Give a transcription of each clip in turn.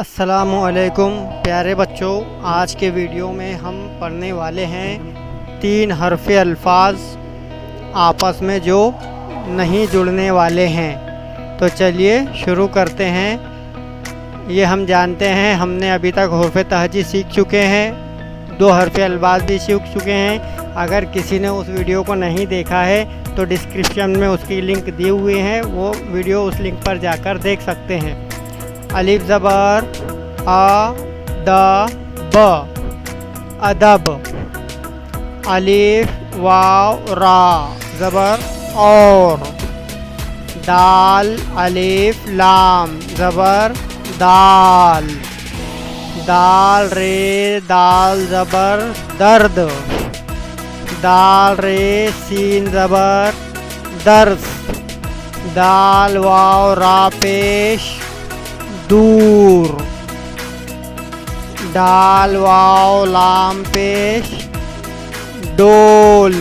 السلام علیکم پیارے بچوں، آج کے ویڈیو میں ہم پڑھنے والے ہیں 3 حرف الفاظ آپس میں جو نہیں جڑنے والے ہیں۔ تو چلیے شروع کرتے ہیں۔ یہ ہم جانتے ہیں، ہم نے ابھی تک حروف تہجی سیکھ چکے ہیں، 2 حرف الفاظ بھی سیکھ چکے ہیں۔ اگر کسی نے اس ویڈیو کو نہیں دیکھا ہے تو ڈسکرپشن میں اس کی لنک دی ہوئی ہے، وہ ویڈیو اس لنک پر جا کر دیکھ سکتے ہیں۔ الف زبر آ دا ب ادب، الف واو را زبر اور، دال الف لام زبر دال، دال رے دال زبر درد، دال رے سین زبر درس، دال واو را پیش دور، دال واو لام پیش ڈول،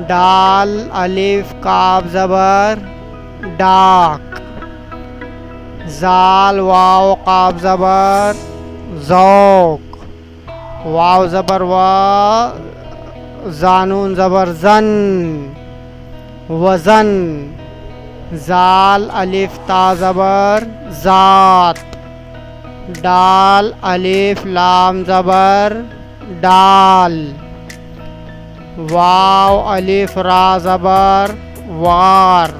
دال الف کاف زبر ڈاک، زال واو قاف زبر ذوق، واو زبر وا زانون زبر زن وزن، زال الف تا زبر ذات، ڈال الف لام زبر ڈال، واو الف را زبر وار،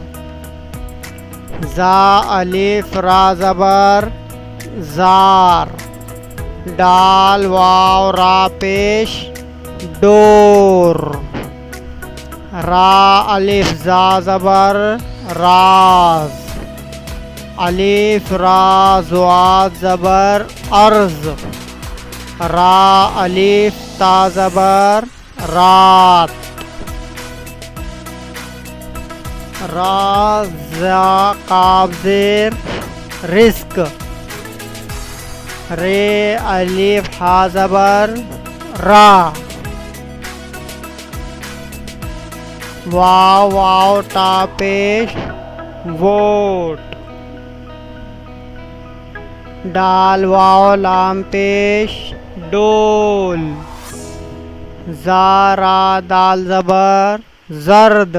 زا الف را زبر زار، ڈال واو را پیش ڈور، را الف زا زبر راز، الف را زواد زبر ارض، را الف تا زبر رات، را زا قاف زیر رزق، رے الف ہا زبر را، واو واو تا پیش ووٹ، ڈال واو لام پیش ڈول، زا را دال زبر زرد،